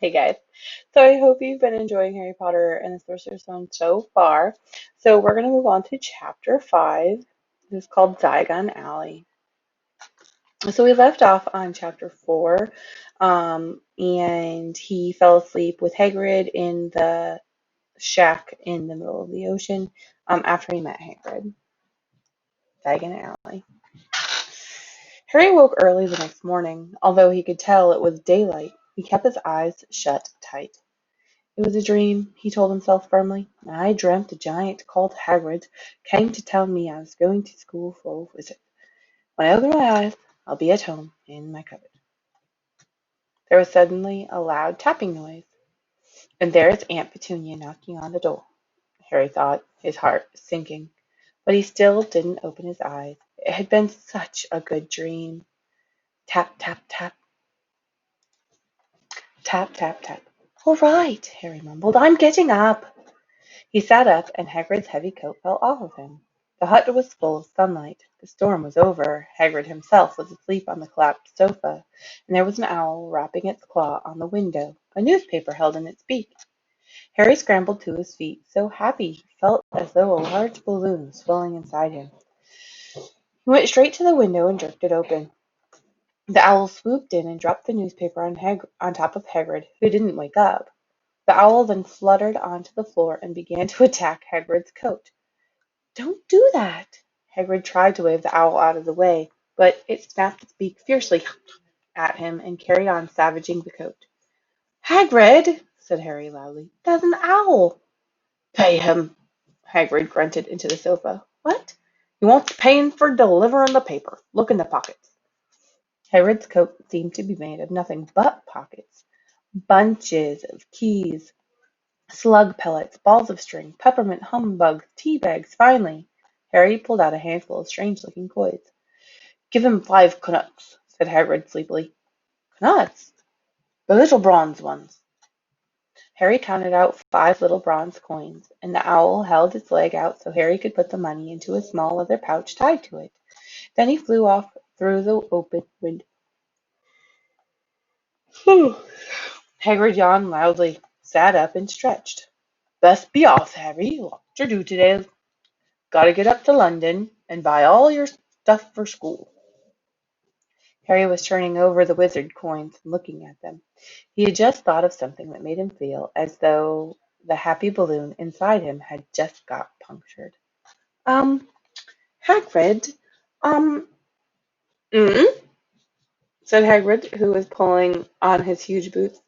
Hey guys. So I hope you've been enjoying Harry Potter and the Sorcerer's Stone so far. So we're going to move on to chapter 5. This is called Diagon Alley. So we left off on chapter 4, and he fell asleep with Hagrid in the shack in the middle of the ocean after he met Hagrid. Diagon Alley. Harry woke early the next morning. Although he could tell it was daylight, he kept his eyes shut tight. It was a dream, he told himself firmly. I dreamt a giant called Hagrid came to tell me I was going to school for a visit. When I open my eyes, I'll be at home in my cupboard. There was suddenly a loud tapping noise, and there's Aunt Petunia knocking on the door. Harry thought, his heart sinking, but he still didn't open his eyes. It had been such a good dream. Tap, tap, tap, tap, tap, tap. All right, Harry mumbled. I'm getting up. He sat up, and Hagrid's heavy coat fell off of him. The hut was full of sunlight. The storm was over. Hagrid himself was asleep on the collapsed sofa, and there was an owl rapping its claw on the window, a newspaper held in its beak. Harry scrambled to his feet, so happy he felt as though a large balloon was swelling inside him. He went straight to the window and jerked it open. The owl swooped in and dropped the newspaper on top of Hagrid, who didn't wake up. The owl then fluttered onto the floor and began to attack Hagrid's coat. Don't do that! Hagrid tried to wave the owl out of the way, but it snapped its beak fiercely at him and carried on savaging the coat. Hagrid, said Harry loudly, that's an owl. Pay him, Hagrid grunted into the sofa. What? He wants paying for delivering the paper. Look in the pockets. Hagrid's coat seemed to be made of nothing but pockets. Bunches of keys, slug pellets, balls of string, peppermint humbugs, tea bags, finally. Harry pulled out a handful of strange-looking coins. Give him 5 Canucks, said Hagrid sleepily. Canucks? The little bronze ones. Harry counted out 5 little bronze coins, and the owl held its leg out so Harry could put the money into a small leather pouch tied to it. Then he flew off through the open window. Hagrid yawned loudly, sat up, and stretched. Best be off, Harry. Lots to do today. Gotta get up to London and buy all your stuff for school. Harry was turning over the wizard coins and looking at them. He had just thought of something that made him feel as though the happy balloon inside him had just got punctured. Um, Hagrid, um, mm? said Hagrid, who was pulling on his huge boots.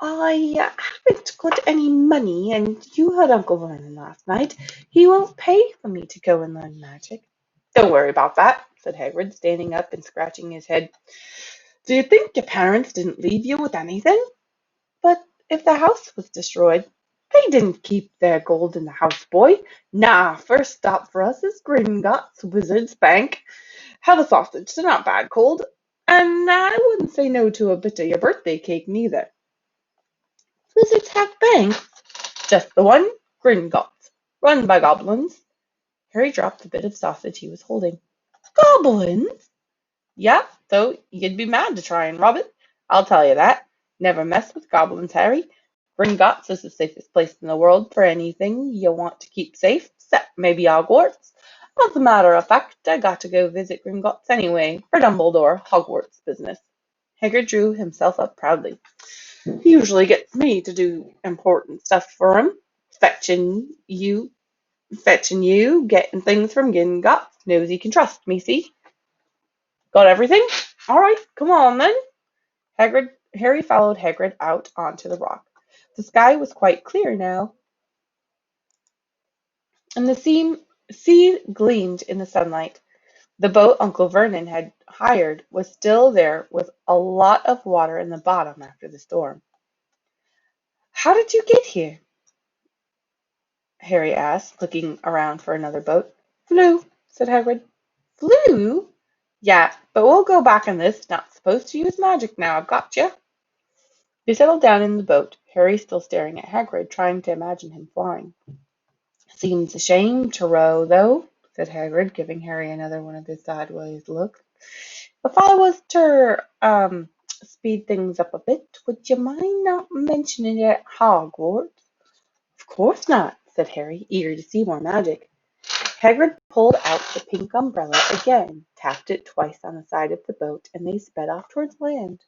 I haven't got any money, and you heard Uncle Vernon last night. He won't pay for me to go and learn magic. Don't worry about that, said Hagrid, standing up and scratching his head. Do you think your parents didn't leave you with anything? But if the house was destroyed, they didn't keep their gold in the house, boy. Nah, first stop for us is Gringotts Wizard's Bank. Have a sausage, they're not bad cold. And I wouldn't say no to a bit of your birthday cake, neither. Wizards have banks? Just the one, Gringotts, run by goblins. Harry dropped the bit of sausage he was holding. Goblins? Yeah, so you'd be mad to try and rob it. I'll tell you that. Never mess with goblins, Harry. Gringotts is the safest place in the world for anything you want to keep safe, except maybe Hogwarts. As a matter of fact, I got to go visit Gringotts anyway, for Dumbledore, Hogwarts business. Hagrid drew himself up proudly. He usually gets me to do important stuff for him. Fetching you, getting things from Gringotts. Knows he can trust me, see? Got everything? All right, come on then. Harry followed Hagrid out onto the rock. The sky was quite clear now, and the sea gleamed in the sunlight. The boat Uncle Vernon had hired was still there with a lot of water in the bottom after the storm. How did you get here? Harry asked, looking around for another boat. Flew, said Hagrid. Flew? Yeah, but we'll go back in this. Not supposed to use magic now, I've got you. They settled down in the boat, Harry still staring at Hagrid, trying to imagine him flying. Seems a shame to row, though, said Hagrid, giving Harry another one of his sideways looks. If I was to speed things up a bit, would you mind not mentioning it at Hogwarts? Of course not, said Harry, eager to see more magic. Hagrid pulled out the pink umbrella again, tapped it twice on the side of the boat, and they sped off towards land.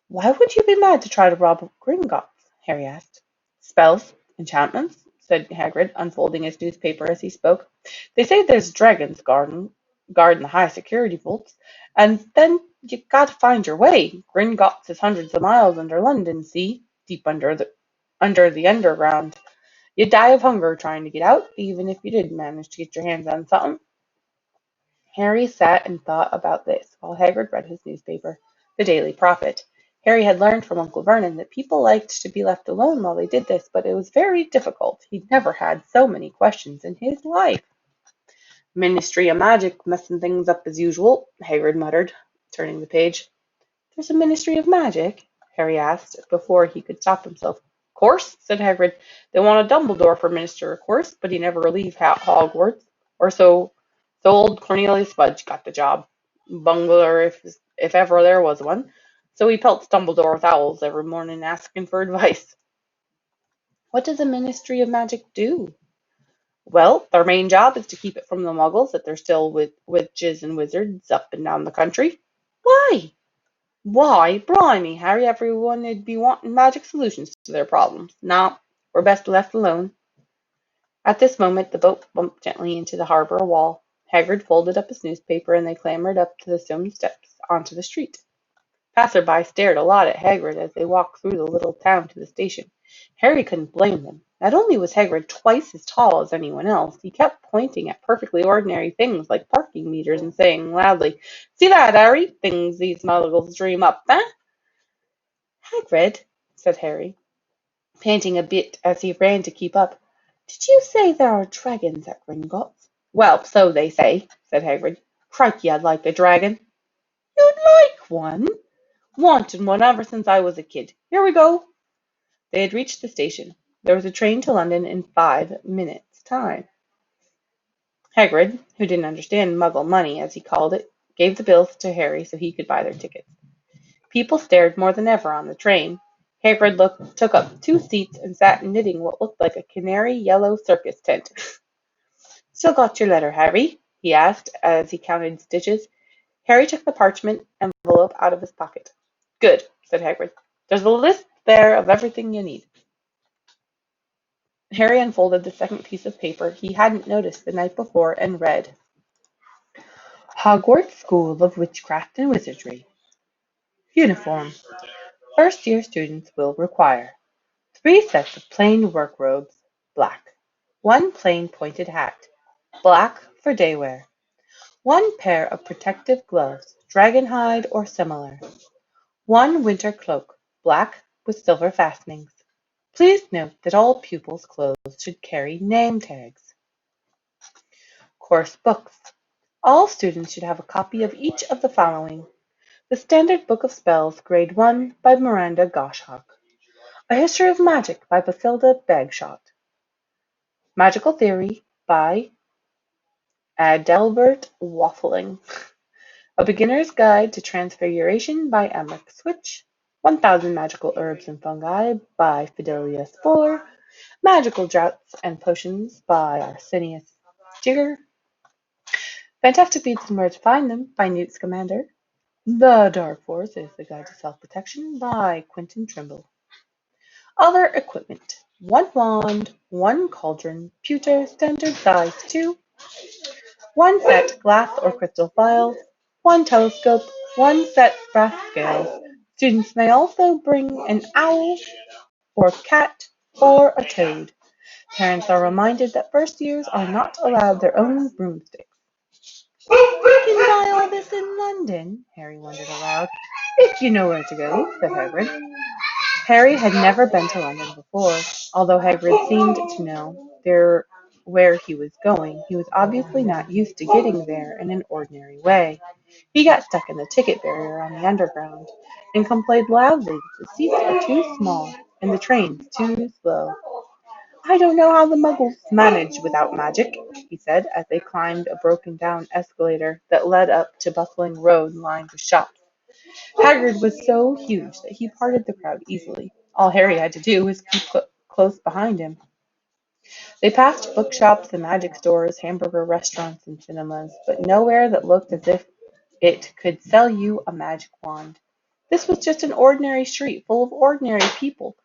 Why would you be mad to try to rob Gringotts? Harry asked. Spells, enchantments, said Hagrid, unfolding his newspaper as he spoke. They say there's dragons guarding the high security vaults, and then you gotta find your way. Gringotts is hundreds of miles under London, see, deep under the underground. You'd die of hunger trying to get out, even if you did manage to get your hands on something. Harry sat and thought about this while Hagrid read his newspaper, The Daily Prophet. Harry had learned from Uncle Vernon that people liked to be left alone while they did this, but it was very difficult. He'd never had so many questions in his life. Ministry of Magic messing things up as usual, Hagrid muttered, turning the page. There's a Ministry of Magic? Harry asked, before he could stop himself. Course, said Hagrid. They want a Dumbledore for minister, of course, but he never will leave Hogwarts. Or so old Cornelius Fudge got the job. Bungler, if ever there was one. So he pelts Dumbledore with owls every morning asking for advice. What does a Ministry of Magic do? Well, their main job is to keep it from the muggles that they're still with witches and wizards up and down the country. Why? Why, blimey, Harry, everyone would be wanting magic solutions to their problems. Nah, we're best left alone. At this moment, the boat bumped gently into the harbour wall. Hagrid folded up his newspaper, and they clambered up to the stone steps onto the street. Passer-by stared a lot at Hagrid as they walked through the little town to the station. Harry couldn't blame them. Not only was Hagrid twice as tall as anyone else, he kept pointing at perfectly ordinary things like parking meters and saying loudly, See that, Harry? Things these muggles dream up, eh? Hagrid, said Harry, panting a bit as he ran to keep up, did you say there are dragons at Gringotts? Well, so they say, said Hagrid. Crikey, I'd like a dragon. You'd like one? Wanted one ever since I was a kid. Here we go. They had reached the station. There was a train to London in 5 minutes' time. Hagrid, who didn't understand Muggle money, as he called it, gave the bills to Harry so he could buy their tickets. People stared more than ever on the train. Hagrid took up 2 seats and sat knitting what looked like a canary yellow circus tent. Still got your letter, Harry? He asked as he counted stitches. Harry took the parchment envelope out of his pocket. Good, said Hagrid. There's a list there of everything you need. Harry unfolded the second piece of paper he hadn't noticed the night before and read, Hogwarts School of Witchcraft and Wizardry. Uniform. First-year students will require 3 sets of plain work robes, black. 1 plain pointed hat, black for day wear. 1 pair of protective gloves, dragon hide or similar. 1 winter cloak, black with silver fastenings. Please note that all pupils' clothes should carry name tags. Course books. All students should have a copy of each of the following. The Standard Book of Spells, Grade 1 by Miranda Goshawk. A History of Magic by Bathilda Bagshot. Magical Theory by Adelbert Waffling. A Beginner's Guide to Transfiguration by Emmerich Switch. 1000 Magical Herbs and Fungi by Fidelia Spohr. Magical Draughts and Potions by Arsenius Jigger. Fantastic Beasts and Where to Find Them by Newt Scamander. The Dark Force is the Guide to Self-Protection by Quentin Trimble. Other equipment. 1 wand, 1 cauldron, pewter, standard size 2. 1 set glass or crystal vials, 1 telescope, 1 set brass scales. Students may also bring an owl or cat or a toad. Parents are reminded that first years are not allowed their own broomsticks. We can buy all this in London, Harry wondered aloud. If you know where to go, said Hagrid. Harry had never been to London before. Although Hagrid seemed to know where he was going, he was obviously not used to getting there in an ordinary way. He got stuck in the ticket barrier on the Underground and complained loudly that the seats are too small and the trains too slow. I don't know how the Muggles manage without magic, he said as they climbed a broken-down escalator that led up to bustling road lined with shops. Hagrid was so huge that he parted the crowd easily. All Harry had to do was keep close behind him. They passed bookshops and magic stores, hamburger restaurants and cinemas, but nowhere that looked as if it could sell you a magic wand. This was just an ordinary street full of ordinary people.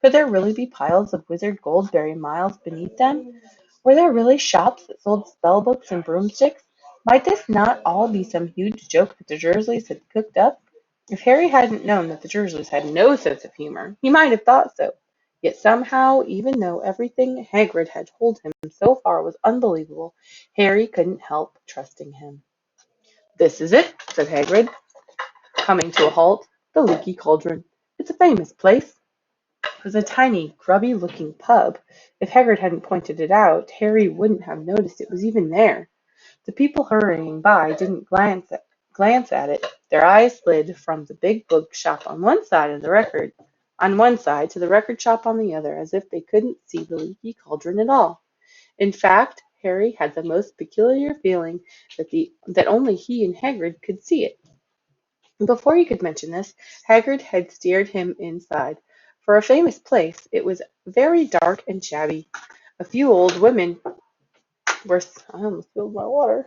Could there really be piles of wizard gold buried miles beneath them? Were there really shops that sold spellbooks and broomsticks? Might this not all be some huge joke that the Dursleys had cooked up? If Harry hadn't known that the Dursleys had no sense of humor, he might have thought so. Yet somehow, even though everything Hagrid had told him so far was unbelievable, Harry couldn't help trusting him. "This is it," said Hagrid, coming to a halt. "The Leaky Cauldron. It's a famous place." It was a tiny, grubby-looking pub. If Hagrid hadn't pointed it out, Harry wouldn't have noticed it was even there. The people hurrying by didn't glance at it. Their eyes slid from the big bookshop on one side to the record shop on the other, as if they couldn't see the Leaky Cauldron at all. In fact, Harry had the most peculiar feeling that only he and Hagrid could see it. Before he could mention this, Hagrid had steered him inside. For a famous place, it was very dark and shabby. A few old women were I almost spilled my water.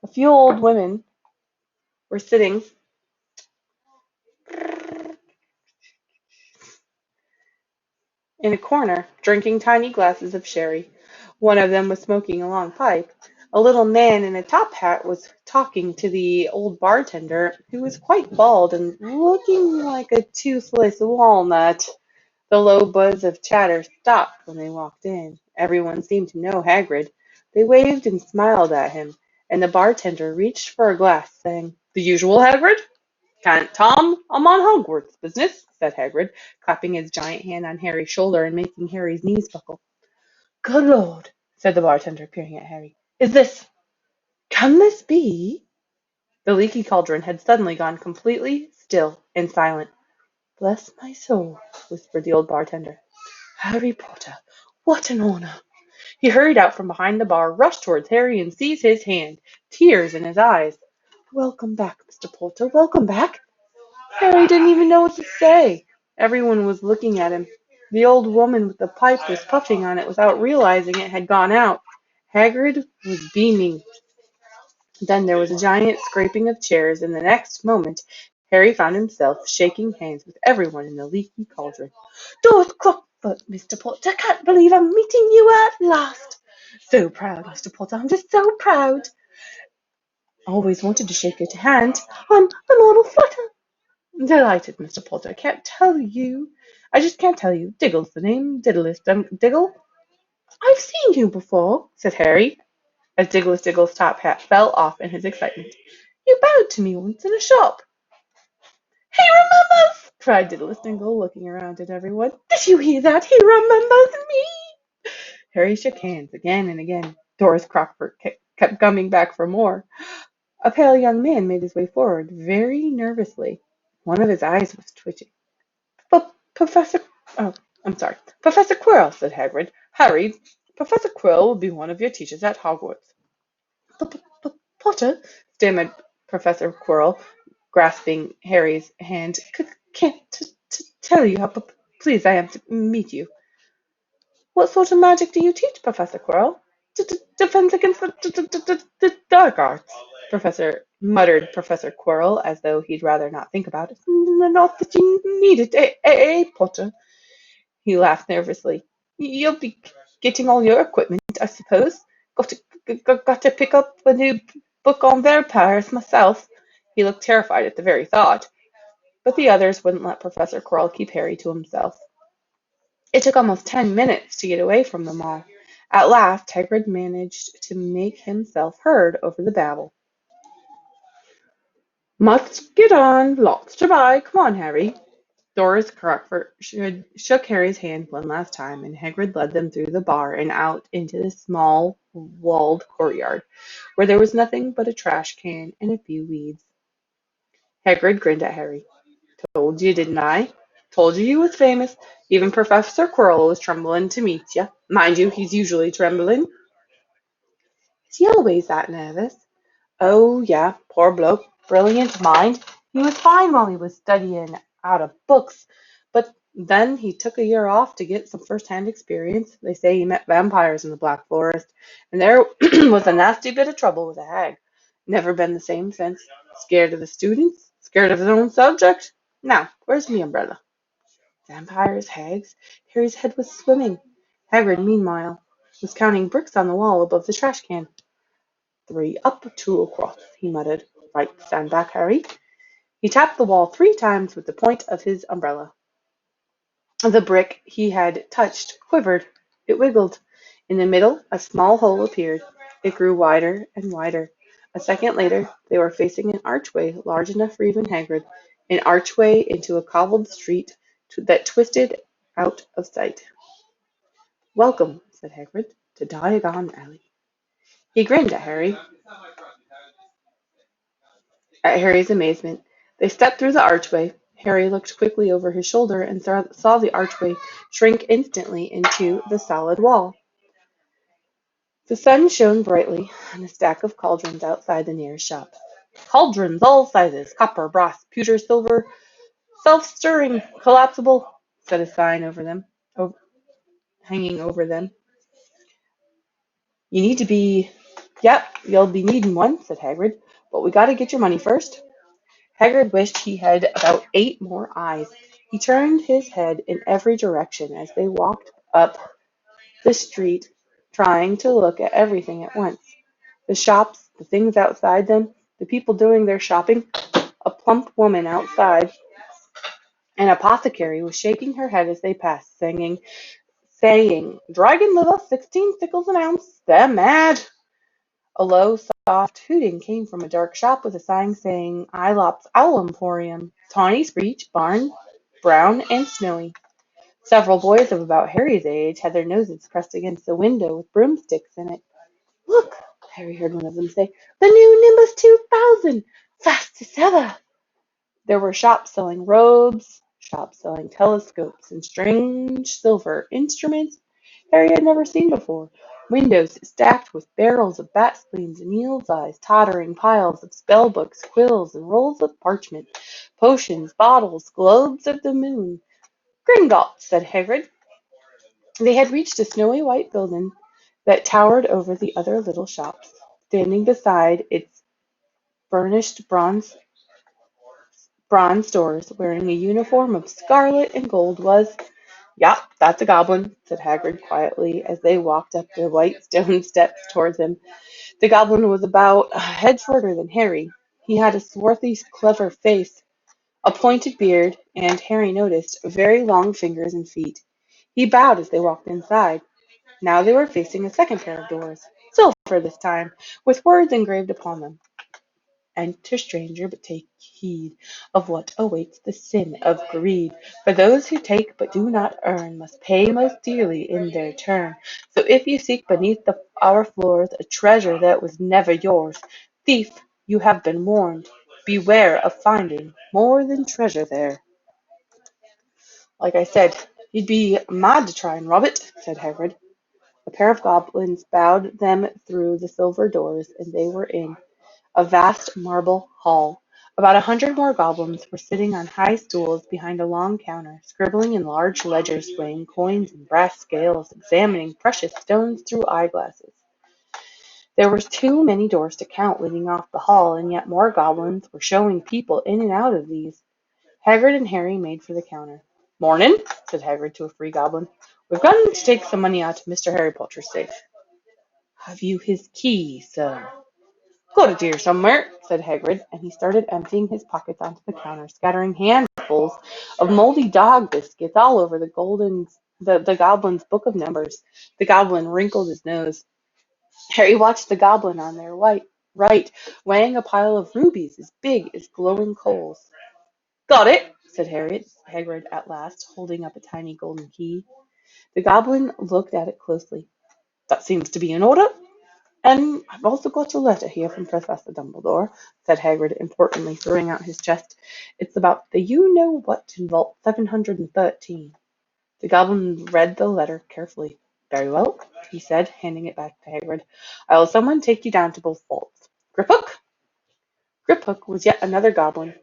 A few old women were sitting in a corner, drinking tiny glasses of sherry. One of them was smoking a long pipe. A little man in a top hat was talking to the old bartender, who was quite bald and looking like a toothless walnut. The low buzz of chatter stopped when they walked in. Everyone seemed to know Hagrid. They waved and smiled at him, and the bartender reached for a glass, saying, "The usual, Hagrid?" "Can't, Tom. I'm on Hogwarts business," said Hagrid, clapping his giant hand on Harry's shoulder and making Harry's knees buckle. "Good Lord," said the bartender, peering at Harry. Can this be?" The Leaky Cauldron had suddenly gone completely still and silent. "Bless my soul," whispered the old bartender. "Harry Potter, what an honour!" He hurried out from behind the bar, rushed towards Harry, and seized his hand, tears in his eyes. "Welcome back, Mr. Potter, welcome back." Harry didn't even know what to say. Everyone was looking at him. The old woman with the pipe was puffing on it without realizing it had gone out. Hagrid was beaming. Then there was a giant scraping of chairs, and the next moment Harry found himself shaking hands with everyone in the Leaky Cauldron. "Lord Crockford, Mr. Potter, can't believe I'm meeting you at last. So proud, Mr. Potter, I'm just so proud. Always wanted to shake your hand. I'm all flutter. Delighted, Mr. Potter. I just can't tell you. Diggle's the name. Diggle. I've seen you before," said Harry, as Diggle's top hat fell off in his excitement. "You bowed to me once in a shop." "He remembers!" cried Diggle, looking around at everyone. "Did you hear that? He remembers me!" Harry shook hands again and again. Doris Crockford kept coming back for more. A pale young man made his way forward, very nervously. One of his eyes was twitching. Professor, oh, I'm sorry. Professor Quirrell," said Hagrid. "Harry, Professor Quirrell will be one of your teachers at Hogwarts." "Potter," stammered Professor Quirrell, grasping Harry's hand, "can't tell you how pleased I am to meet you." "What sort of magic do you teach, Professor Quirrell?" "Defense against the dark arts," muttered Professor Quirrell, as though he'd rather not think about it. "Not that you need it, Potter?" He laughed nervously. "You'll be getting all your equipment, I suppose. Got to pick up a new book on vampires myself." He looked terrified at the very thought, but the others wouldn't let Professor Quirrell keep Harry to himself. It took almost 10 minutes to get away from them all. At last Hagrid managed to make himself heard over the babble. "Must get on. Lots to buy. Come on, Harry." Doris Crockford shook Harry's hand one last time, and Hagrid led them through the bar and out into the small walled courtyard, where there was nothing but a trash can and a few weeds. Hagrid grinned at Harry. "Told you, didn't I? Told you was famous. Even Professor Quirrell was trembling to meet you. Mind you, he's usually trembling." "Is he always that nervous?" "Oh, yeah, poor bloke. Brilliant mind. He was fine while he was studying out of books, but then he took a year off to get some first-hand experience. They say he met vampires in the Black Forest, and there was a nasty bit of trouble with a hag. Never been the same since. Scared of the students? Scared of his own subject? Now, where's me umbrella? Vampires, hags? Harry's head was swimming. Hagrid, meanwhile, was counting bricks on the wall above the trash can. 3 up, 2 across, he muttered. Right, stand back, Harry. He tapped the wall 3 times with the point of his umbrella. The brick he had touched quivered. It wiggled. In the middle, a small hole appeared. It grew wider and wider. A second later, they were facing an archway large enough for even Hagrid, an archway into a cobbled street that twisted out of sight. Welcome, said Hagrid, to Diagon Alley. He grinned at Harry's amazement. They stepped through the archway. Harry looked quickly over his shoulder and saw the archway shrink instantly into the solid wall. The sun shone brightly on a stack of cauldrons outside the nearest shop. Cauldrons, all sizes, copper, brass, pewter, silver, self-stirring, collapsible, said a sign hanging over them. You need to be, yep, you'll be needing one, said Hagrid, but we gotta get your money first. Hagrid wished he had about 8 more eyes. He turned his head in every direction as they walked up the street, trying to look at everything at once. The shops, the things outside them, the people doing their shopping. A plump woman outside, an apothecary, was shaking her head as they passed, saying, Dragon liver, 16 sickles an ounce. They're mad. A low, soft hooting came from a dark shop with a sign saying Aelop's Owl Emporium. Tawny, Screech, Barn, Brown, and Snowy. Several boys of about Harry's age had their noses pressed against the window with broomsticks in it. Look, Harry heard one of them say, the new Nimbus 2000! Fast as ever! There were shops selling robes, shops selling telescopes and strange silver instruments Harry had never seen before, windows stacked with barrels of bat spleens and eel's eyes, tottering piles of spell books, quills, and rolls of parchment, potions, bottles, globes of the moon. Gringotts, said Hagrid. They had reached a snowy white building that towered over the other little shops. Standing beside its burnished bronze doors, wearing a uniform of scarlet and gold, was Yep, that's a goblin, said Hagrid quietly as they walked up the white stone steps towards him. The goblin was about a head shorter than Harry. He had a swarthy, clever face, a pointed beard, and, Harry noticed, very long fingers and feet. He bowed as they walked inside. Now they were facing a second pair of doors, silver this time, with words engraved upon them. Enter, stranger, but take heed of what awaits the sin of greed. For those who take but do not earn must pay most dearly in their turn. So if you seek beneath our floors a treasure that was never yours, thief, you have been warned. Beware of finding more than treasure there. Like I said, you'd be mad to try and rob it, said Hagrid. A pair of goblins bowed them through the silver doors, and they were in a vast marble hall. About 100 more goblins were sitting on high stools behind a long counter, scribbling in large ledgers, weighing coins and brass scales, examining precious stones through eyeglasses. There were too many doors to count leading off the hall, and yet more goblins were showing people in and out of these. Hagrid and Harry made for the counter. Mornin', said Hagrid to a free goblin. We've got to take some money out of Mr. Harry Potter's safe. Have you his key, sir? Got it here somewhere, said Hagrid, and he started emptying his pockets onto the counter, scattering handfuls of moldy dog biscuits all over the goblin's book of numbers. The goblin wrinkled his nose. Harry watched the goblin on their right, weighing a pile of rubies as big as glowing coals. Got it, said Hagrid at last, holding up a tiny golden key. The goblin looked at it closely. That seems to be in order. And I've also got a letter here from Professor Dumbledore, said Hagrid importantly, throwing out his chest. It's about the you-know-what in Vault 713. The goblin read the letter carefully. Very well, he said, handing it back to Hagrid. I will someone take you down to both vaults. Griphook? Griphook was yet another goblin.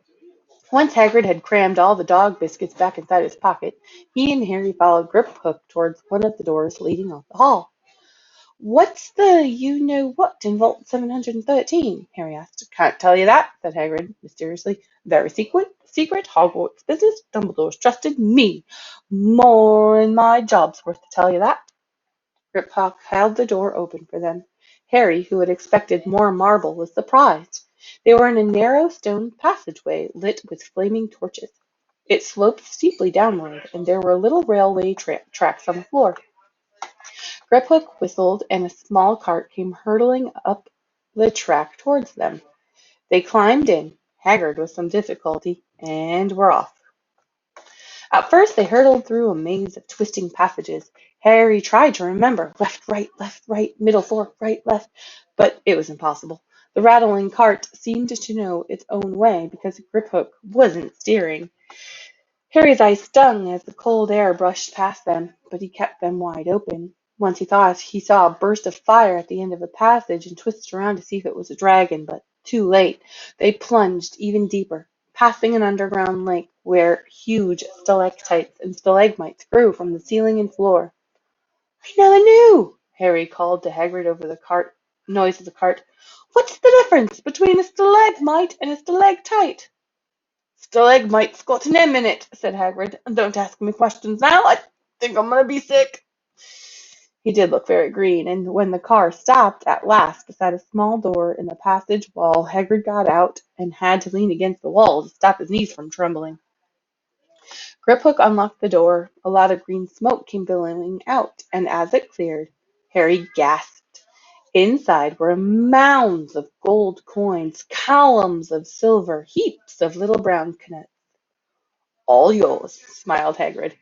Once Hagrid had crammed all the dog biscuits back inside his pocket, he and Harry followed Griphook towards one of the doors leading off the hall. "What's the you-know-what in Vault 713?" Harry asked. "Can't tell you that," said Hagrid mysteriously. "Very secret Hogwarts business. Dumbledore's trusted me more'n my job's worth to tell you that." Griphook held the door open for them. Harry, who had expected more marble, was surprised. They were in a narrow stone passageway lit with flaming torches. It sloped steeply downward, and there were little railway tracks on the floor. Griphook whistled, and a small cart came hurtling up the track towards them. They climbed in, Haggard with some difficulty, and were off. At first they hurtled through a maze of twisting passages. Harry tried to remember left, right, middle fork, right, left, but it was impossible. The rattling cart seemed to know its own way because Griphook wasn't steering. Harry's eyes stung as the cold air brushed past them, but he kept them wide open. Once he thought he saw a burst of fire at the end of a passage and twisted around to see if it was a dragon, but too late. They plunged even deeper, passing an underground lake where huge stalactites and stalagmites grew from the ceiling and floor. "I never knew," Harry called to Hagrid over the noise of the cart. "What's the difference between a stalagmite and a stalactite?" "Stalagmite's got an M in it," said Hagrid. "Don't ask me questions now. I think I'm gonna be sick." He did look very green, and when the car stopped at last beside a small door in the passage wall, Hagrid got out and had to lean against the wall to stop his knees from trembling. Griphook unlocked the door. A lot of green smoke came billowing out, and as it cleared, Harry gasped. Inside were mounds of gold coins, columns of silver, heaps of little brown nuts. "All yours," smiled Hagrid.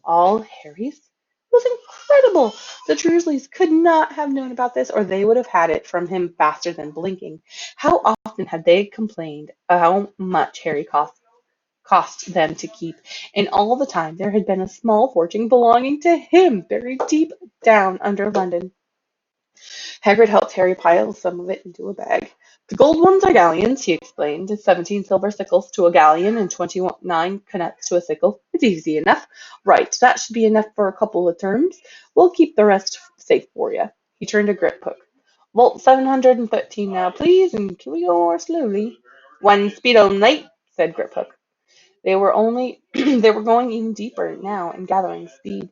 "All Harry's?" It was incredible. The Dursleys could not have known about this, or they would have had it from him faster than blinking. How often had they complained how much Harry cost them to keep, and all the time there had been a small fortune belonging to him buried deep down under London. Hagrid helped Harry pile some of it into a bag. "The gold ones are galleons," he explained. "17 silver sickles to a galleon and 29 knuts to a sickle. It's easy enough. Right, that should be enough for a couple of terms. We'll keep the rest safe for you." He turned to Griphook. "Vault 713 now, please, and can we go more slowly?" "One speed only," said Griphook. They were only they were going even deeper now and gathering speed.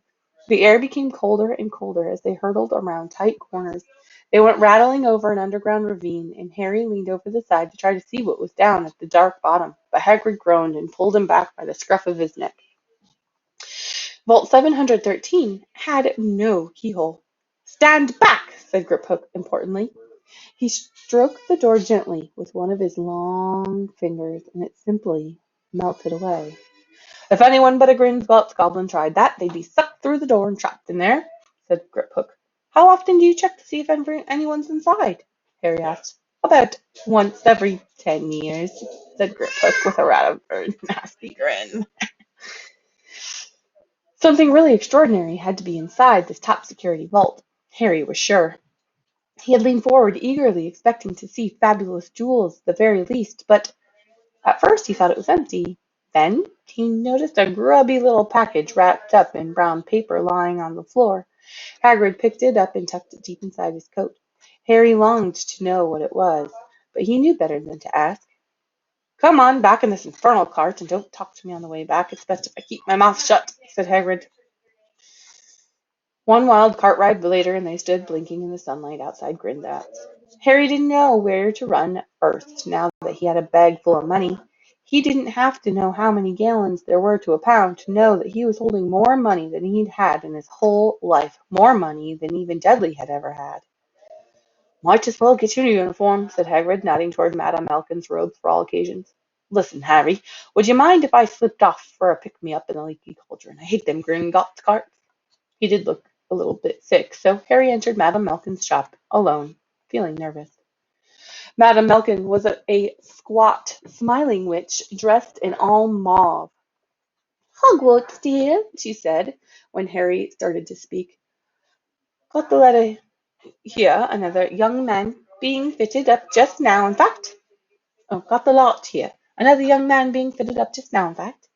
The air became colder and colder as they hurtled around tight corners. They went rattling over an underground ravine, and Harry leaned over the side to try to see what was down at the dark bottom, but Hagrid groaned and pulled him back by the scruff of his neck. Vault 713 had no keyhole. "Stand back," said Griphook importantly. He stroked the door gently with one of his long fingers, and it simply melted away. "If anyone but a Gringotts goblin tried that, they'd be sucked through the door and trapped in there," said Griphook. "How often do you check to see if anyone's inside?" Harry asked. "About once every 10 years," said Griphook with a rather nasty grin. Something really extraordinary had to be inside this top security vault. Harry was sure. He had leaned forward eagerly, expecting to see fabulous jewels at the very least, but at first he thought it was empty. Then he noticed a grubby little package wrapped up in brown paper lying on the floor. Hagrid picked it up and tucked it deep inside his coat. Harry longed to know what it was, but he knew better than to ask. "Come on back in this infernal cart and don't talk to me on the way back. It's best if I keep my mouth shut," said Hagrid. One wild cart ride later, and they stood blinking in the sunlight outside Gringotts. Harry didn't know where to run first now that he had a bag full of money. He didn't have to know how many gallons there were to a pound to know that he was holding more money than he'd had in his whole life, more money than even Dudley had ever had. "Might as well get your uniform," said Hagrid, nodding toward Madame Malkin's robes for all occasions. "Listen, Harry, would you mind if I slipped off for a pick-me-up in the leaky cauldron? I hate them Gringotts carts." He did look a little bit sick, so Harry entered Madame Malkin's shop alone, feeling nervous. Madame Malkin was a squat, smiling witch dressed in all mauve. "Hogwarts, dear," she said, when Harry started to speak. "Got the letter here, another young man being fitted up just now, in fact. Oh, got the lot here. Another young man being fitted up just now, in fact.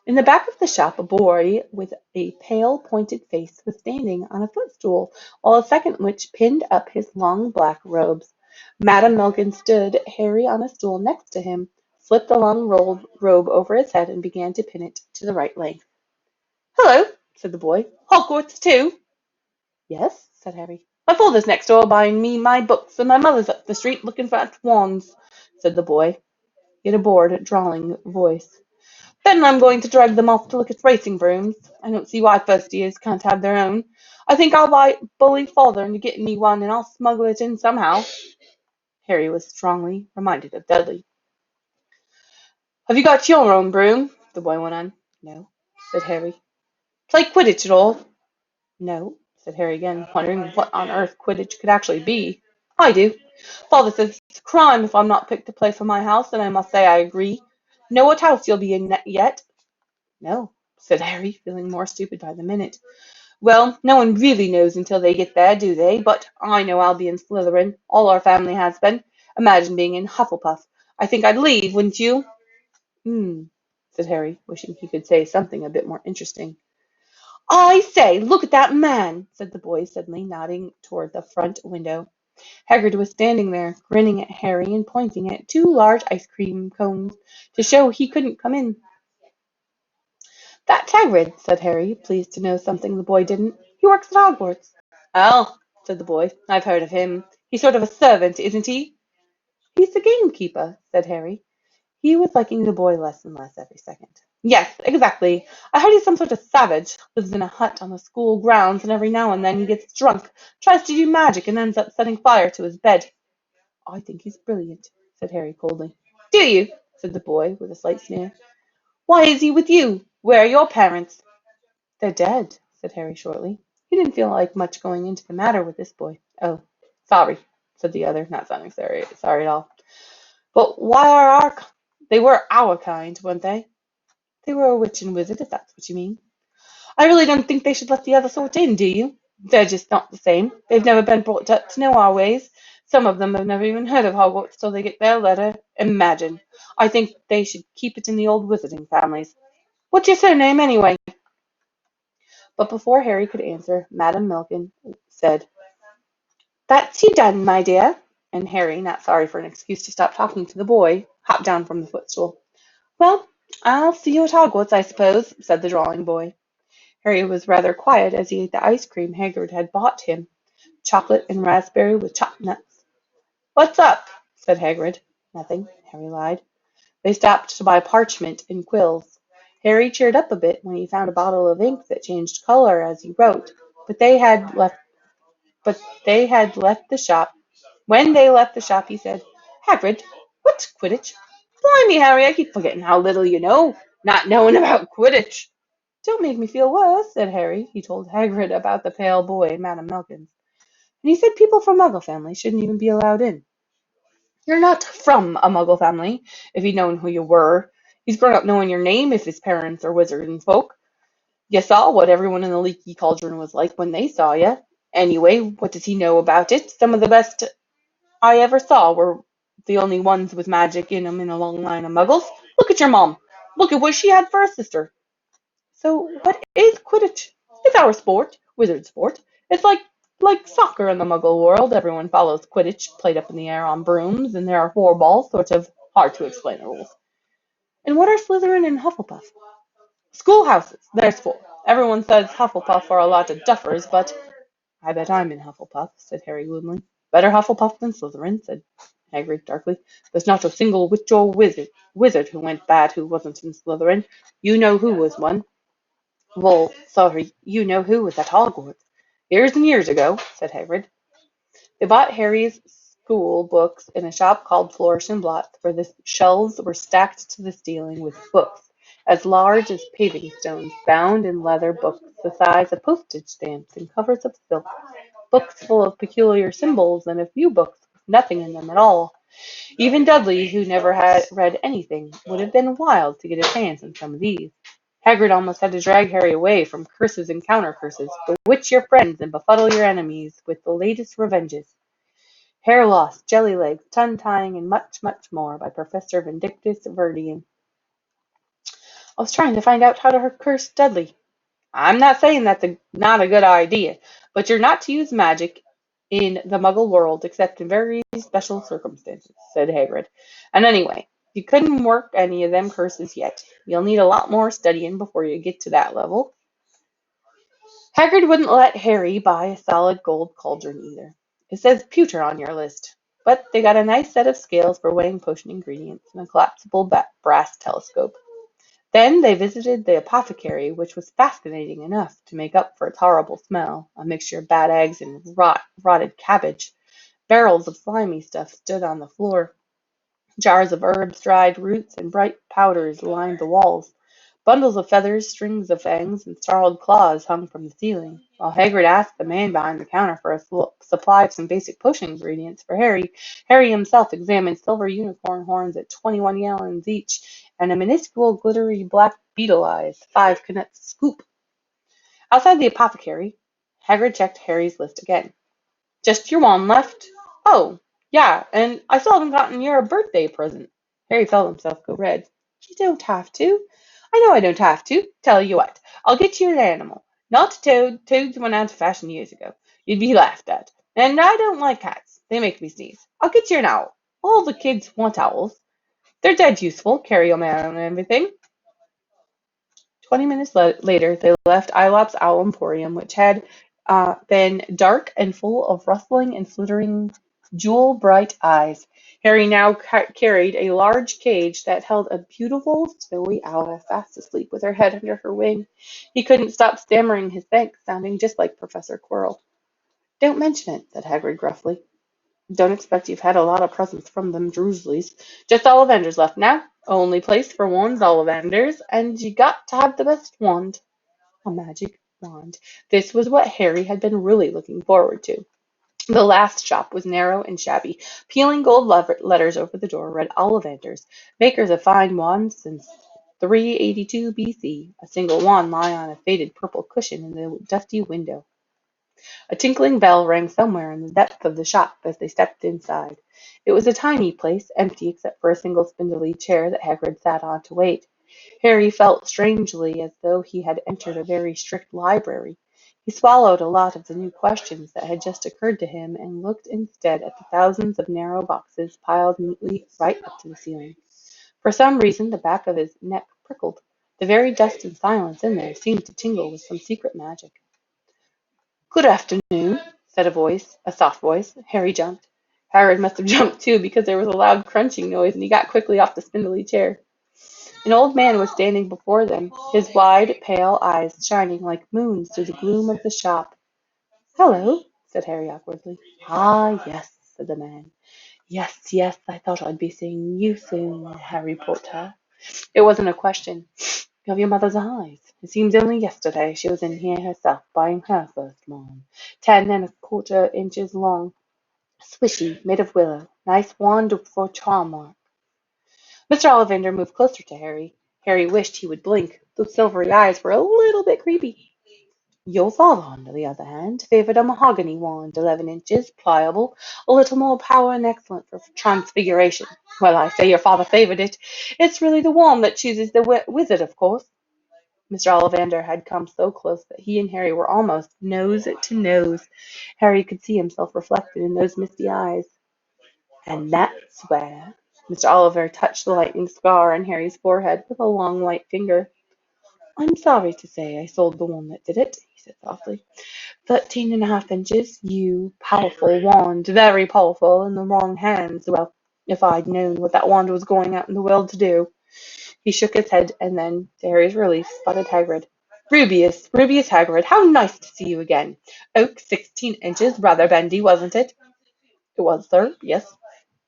In the back of the shop, a boy with a pale, pointed face was standing on a footstool, while a second witch pinned up his long black robes. Madame Milton stood Harry on a stool next to him, flipped the long robe over his head, and began to pin it to the right length. "Hello," said the boy. "Hogwarts, too?" "Yes," said Harry. "My father's next door buying me my books, and my mother's up the street looking for wands," said the boy. He had a bored, drawling voice. "Then I'm going to drag them off to look at racing brooms. I don't see why first years can't have their own. I think I'll bully father into getting me one, and I'll smuggle it in somehow." Harry was strongly reminded of Dudley. "Have you got your own broom?" the boy went on. "No," said Harry. "Play Quidditch at all?" "No," said Harry again, wondering what on earth Quidditch could actually be. "I do. Father says it's a crime if I'm not picked to play for my house, and I must say I agree. Know what house you'll be in yet?" "No," said Harry, feeling more stupid by the minute. "Well, no one really knows until they get there, do they? But I know I'll be in Slytherin. All our family has been. Imagine being in Hufflepuff. I think I'd leave, wouldn't you?" "Hmm," said Harry, wishing he could say something a bit more interesting. "I say, look at that man!" said the boy, suddenly nodding toward the front window. Hagrid was standing there, grinning at Harry and pointing at two large ice cream cones to show he couldn't come in. "That's Hagrid," said Harry, pleased to know something the boy didn't. "He works at Hogwarts." "Oh," said the boy, "I've heard of him. He's sort of a servant, isn't he?" "He's the gamekeeper," said Harry. He was liking the boy less and less every second. "Yes, exactly. I heard he's some sort of savage. Lives in a hut on the school grounds, and every now and then he gets drunk, tries to do magic, and ends up setting fire to his bed." "I think he's brilliant," said Harry coldly. "Do you?" said the boy, with a slight sneer. "Why is he with you? Where are your parents?" "They're dead," said Harry shortly. He didn't feel like much going into the matter with this boy. "Oh, sorry," said the other, not sounding sorry at all. "But why are they were our kind, weren't they?" "They were a witch and wizard, if that's what you mean." "I really don't think they should let the other sort in, do you? They're just not the same. They've never been brought up to know our ways. Some of them have never even heard of Hogwarts till they get their letter. Imagine! I think they should keep it in the old wizarding families. What's your surname, anyway?" But before Harry could answer, Madame Milton said, "That's you done, my dear," and Harry, not sorry for an excuse to stop talking to the boy, hopped down from the footstool. "Well, I'll see you at Hogwarts, I suppose," said the drawling boy. Harry was rather quiet as he ate the ice cream Hagrid had bought him, chocolate and raspberry with chopped nuts. "What's up?" said Hagrid. "Nothing," Harry lied. They stopped to buy parchment and quills. Harry cheered up a bit when he found a bottle of ink that changed color as he wrote, but they had left the shop. When they left the shop, he said, "Hagrid, what's Quidditch?" "Blimey, Harry, I keep forgetting how little you know, not knowing about Quidditch." "Don't make me feel worse," said Harry. He told Hagrid about the pale boy and Madame Malkin. "And he said people from Muggle families shouldn't even be allowed in." "You're not from a Muggle family, if he'd known who you were. He's grown up knowing your name if his parents are wizards and folk. You saw what everyone in the Leaky Cauldron was like when they saw you. Anyway, what does he know about it? Some of the best I ever saw were the only ones with magic in 'em in a long line of Muggles. Look at your mom. Look at what she had for a sister." "So what is Quidditch?" "It's our sport, wizard sport. It's like soccer in the Muggle world. Everyone follows Quidditch, played up in the air on brooms, and there are four balls, sort of hard to explain the rules." "And what are Slytherin and Hufflepuff?" "Schoolhouses. There's four. Everyone says Hufflepuff are a lot of duffers, but—" "I bet I'm in Hufflepuff," said Harry gloomily. "Better Hufflepuff than Slytherin," said Hagrid darkly. "There's not a single witch or wizard who went bad who wasn't in Slytherin. You know who was one." "Well, sorry, you know who was at Hogwarts." "Years and years ago," said Hagrid. They bought Harry's school books in a shop called Flourish and Blotts, where the shelves were stacked to the ceiling with books as large as paving stones, bound in leather, books the size of postage stamps and covers of silk, books full of peculiar symbols, and a few books with nothing in them at all. Even Dudley, who never had read anything, would have been wild to get his hands on some of these. Hagrid almost had to drag Harry away from curses and counter curses, bewitch your friends and befuddle your enemies with the latest revenges. hair loss, jelly legs, tongue tying, and much, much more by Professor Vindictus Verdian. I was trying to find out how to curse Dudley. I'm not saying that's not a good idea, but you're not to use magic in the Muggle world except in very special circumstances, said Hagrid. And anyway, you couldn't work any of them curses yet. You'll need a lot more studying before you get to that level. Hagrid wouldn't let Harry buy a solid gold cauldron either. It says pewter on your list, but they got a nice set of scales for weighing potion ingredients and a collapsible brass telescope. Then they visited the apothecary, which was fascinating enough to make up for its horrible smell, a mixture of bad eggs and rotted cabbage. Barrels of slimy stuff stood on the floor. Jars of herbs, dried roots, and bright powders lined the walls. Bundles of feathers, strings of fangs, and starled claws hung from the ceiling. While Hagrid asked the man behind the counter for a supply of some basic potion ingredients for Harry, Harry himself examined silver unicorn horns at 21 gallons each, and a minuscule glittery black beetle eyes, 5 Knuts a scoop. Outside the apothecary, Hagrid checked Harry's list again. Just your one left? Oh, yeah, and I still haven't gotten your birthday present. Harry felt himself go red. You don't have to. I know I don't have to. Tell you what, I'll get you an animal. Not a toad. Toads went out of fashion years ago. You'd be laughed at. And I don't like cats. They make me sneeze. I'll get you an owl. All the kids want owls. They're dead useful, carry a man and everything. 20 minutes later, they left Aelop's Owl Emporium, which had been dark and full of rustling and flittering jewel-bright eyes. Harry now carried a large cage that held a beautiful snowy owl fast asleep with her head under her wing. He couldn't stop stammering his thanks, sounding just like Professor Quirrell. Don't mention it, said Hagrid gruffly. Don't expect you've had a lot of presents from them Drursleys. Just Ollivanders left now. Only place for one's Ollivanders, and you got to have the best wand. A magic wand. This was what Harry had been really looking forward to. The last shop was narrow and shabby. Peeling gold letters over the door read Ollivanders, makers of fine wands since 382 BC. A single wand lay on a faded purple cushion in the dusty window. A tinkling bell rang somewhere in the depth of the shop as they stepped inside. It was a tiny place, empty except for a single spindly chair that Hagrid sat on to wait. Harry felt strangely as though he had entered a very strict library. He swallowed a lot of the new questions that had just occurred to him and looked instead at the thousands of narrow boxes piled neatly right up to the ceiling. For some reason, the back of his neck prickled. The very dust and silence in there seemed to tingle with some secret magic. "Good afternoon," said a soft voice. Harry jumped. Hagrid must have jumped too, because there was a loud crunching noise, and he got quickly off the spindly chair. An old man was standing before them, his wide, pale eyes shining like moons through the gloom of the shop. "Hello," said Harry awkwardly. "Ah, yes," said the man. "Yes, yes, I thought I'd be seeing you soon, Harry Potter." It wasn't a question. "You have your mother's eyes. It seems only yesterday she was in here herself buying her first wand. 10 1/4 inches long. Swishy, made of willow. Nice wand for charm work." Mr. Ollivander moved closer to Harry. Harry wished he would blink. Those silvery eyes were a little bit creepy. "Your father, on the other hand, favoured a mahogany wand, 11 inches, pliable, a little more power and excellent for transfiguration. Well, I say your father favoured it. It's really the wand that chooses the wizard, of course." Mr. Ollivander had come so close that he and Harry were almost nose to nose. Harry could see himself reflected in those misty eyes. "And that's where—" Mr. Oliver touched the lightning scar on Harry's forehead with a long white finger. "I'm sorry to say I sold the one that did it," he said softly. 13 1/2 inches, you powerful wand, very powerful, in the wrong hands. Well, if I'd known what that wand was going out in the world to do." He shook his head, and then, to Harry's relief, spotted Hagrid. Rubius Hagrid, how nice to see you again. Oak, 16 inches, rather bendy, wasn't it?" "It was, sir, yes."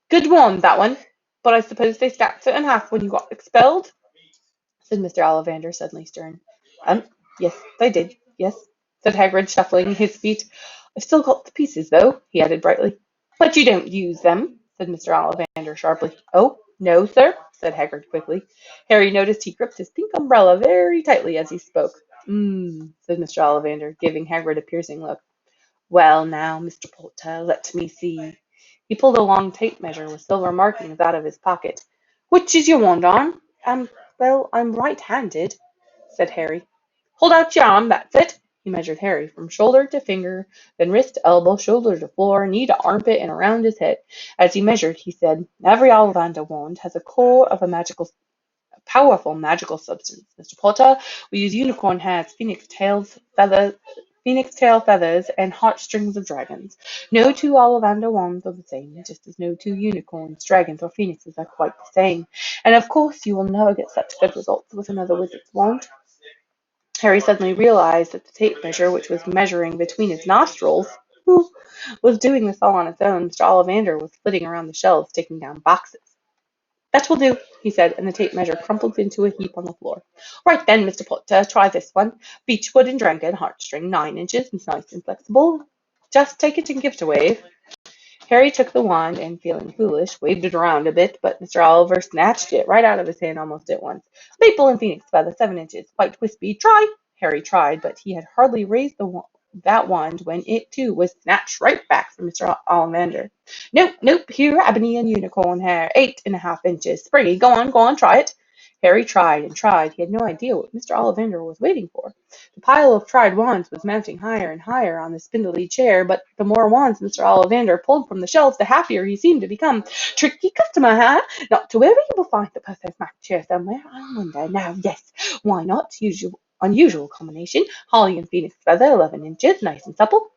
"Good wand, that one. But I suppose they snapped it in half when you got expelled?" said Mr. Ollivander, suddenly stern. Yes, they did, yes," said Hagrid, shuffling his feet. "I've still got the pieces, though," he added brightly. "But you don't use them," said Mr. Ollivander sharply. "Oh, no, sir," said Hagrid quickly. Harry noticed he gripped his pink umbrella very tightly as he spoke. Said Mr. Ollivander, giving Hagrid a piercing look. "Well now, Mr. Potter, let me see." He pulled a long tape measure with silver markings out of his pocket. "Which is your wand arm?" Well, I'm right-handed," said Harry. "Hold out your arm, that's it." He measured Harry from shoulder to finger, then wrist to elbow, shoulder to floor, knee to armpit, and around his head. As he measured, he said, "Every Ollivander wand has a core of powerful magical substance. Mr. Potter, we use unicorn hairs, phoenix tail feathers, and heartstrings of dragons. No two Ollivander wands are the same, just as no two unicorns, dragons, or phoenixes are quite the same. And of course you will never get such good results with another wizard's wand." Harry suddenly realized that the tape measure, which was measuring between his nostrils, was doing this all on its own. Mr. Ollivander was flitting around the shelves, taking down boxes. "That will do," he said, and the tape measure crumpled into a heap on the floor. "Right then, Mr. Potter, try this one. Beechwood and dragon, heartstring, 9 inches, nice and flexible. Just take it and give it a wave." Harry took the wand and, feeling foolish, waved it around a bit, but Mr. Oliver snatched it right out of his hand almost at once. "Maple and phoenix feather, 7 inches, quite wispy. Try." Harry tried, but he had hardly raised that wand when it, too, was snatched right back from Mr. Ollivander. "Nope, nope, here, ebony and unicorn hair, 8.5 inches. Springy, go on, try it." Harry tried and tried. He had no idea what Mr. Ollivander was waiting for. The pile of tried wands was mounting higher and higher on the spindly chair, but the more wands Mr. Ollivander pulled from the shelves, the happier he seemed to become. "Tricky customer, huh? Not to worry, you will find the perfect match here somewhere, I wonder. Now, yes, why not? Unusual combination. Holly and phoenix feather, 11 inches, nice and supple."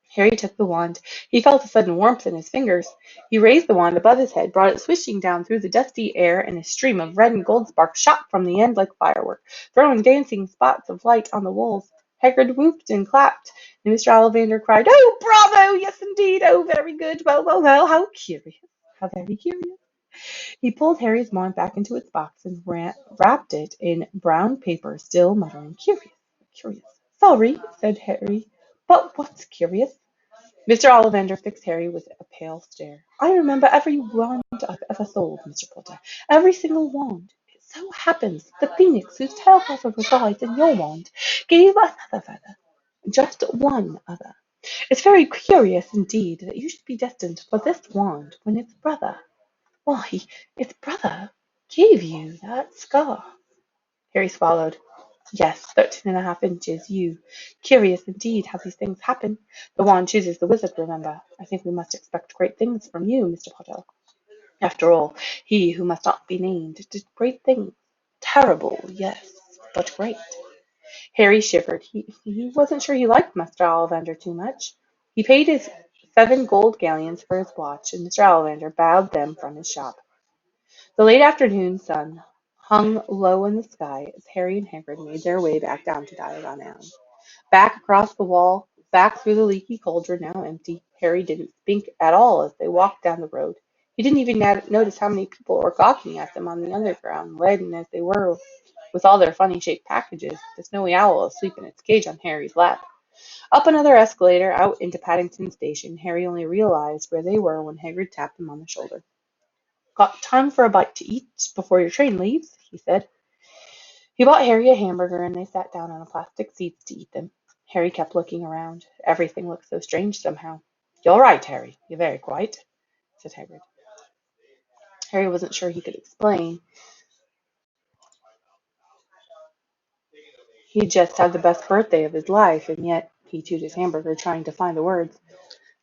Harry took the wand. He felt a sudden warmth in his fingers. He raised the wand above his head, brought it swishing down through the dusty air, and a stream of red and gold sparks shot from the end like firework, throwing dancing spots of light on the walls. Hagrid whooped and clapped, and Mr. Ollivander cried, "Oh, bravo! Yes, indeed! Oh, very good! Well! How curious! How very curious!" He pulled Harry's wand back into its box and wrapped it in brown paper, still muttering, "Curious! Curious!" "Sorry," said Harry, "but what's curious?" Mr. Ollivander fixed Harry with a pale stare. "I remember every wand I've ever sold, Mr. Potter. Every single wand. It so happens that the phoenix whose tail feather resides in your wand gave another feather. Just one other. It's very curious indeed that you should be destined for this wand when its brother, why, its brother gave you that scar." Harry swallowed. "Yes, 13.5 inches, you. Curious indeed how these things happen. The wand chooses the wizard, remember. I think we must expect great things from you, Mr. Potter. After all, he who must not be named did great things. Terrible, yes, but great." Harry shivered. He wasn't sure he liked Mr. Ollivander too much. He paid his 7 gold galleons for his watch, and Mr. Ollivander bowed them from his shop. The late afternoon sun hung low in the sky as Harry and Hagrid made their way back down to Diagon Alley. Back across the wall, back through the leaky cauldron, now empty. Harry didn't think at all as they walked down the road. He didn't even notice how many people were gawking at them on the underground, laden as they were with all their funny-shaped packages, the snowy owl asleep in its cage on Harry's lap. Up another escalator, out into Paddington Station, Harry only realized where they were when Hagrid tapped him on the shoulder. "Got time for a bite to eat before your train leaves?" he said. He bought Harry a hamburger, and they sat down on a plastic seats to eat them. Harry kept looking around. Everything looked so strange somehow. "You're right, Harry. You're very quiet," said Hagrid. Harry wasn't sure he could explain. He'd just had the best birthday of his life, and yet he chewed his hamburger, trying to find the words.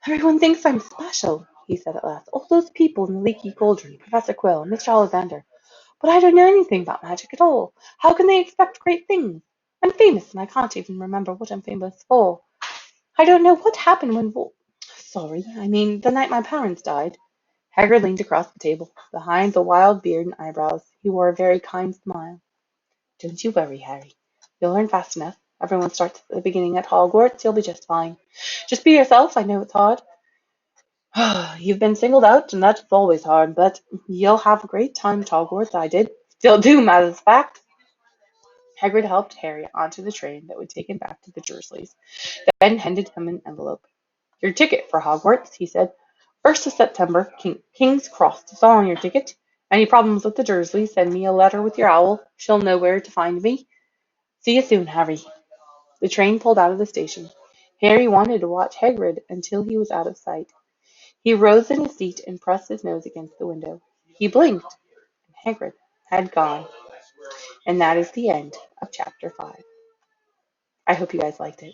"Everyone thinks I'm special," he said at last. "All those people in the leaky cauldron, Professor Quill, and Mr. Ollivander. But I don't know anything about magic at all. How can they expect great things? I'm famous, and I can't even remember what I'm famous for. I don't know what happened Sorry, I mean the night my parents died." Hagrid leaned across the table. Behind the wild beard and eyebrows, he wore a very kind smile. "Don't you worry, Harry. You'll learn fast enough. Everyone starts at the beginning at Hogwarts. You'll be just fine. Just be yourself. I know it's hard. You've been singled out, and that's always hard, but you'll have a great time at Hogwarts. I did. Still do, matter of fact." Hagrid helped Harry onto the train that would take him back to the Dursleys, then handed him an envelope. "Your ticket for Hogwarts," he said. "1st of September, King's Cross. It's all on your ticket. Any problems with the Dursleys, send me a letter with your owl. She'll know where to find me. See you soon, Harry." The train pulled out of the station. Harry wanted to watch Hagrid until he was out of sight. He rose in his seat and pressed his nose against the window. He blinked, and Hagrid had gone. And that is the end of chapter 5. I hope you guys liked it.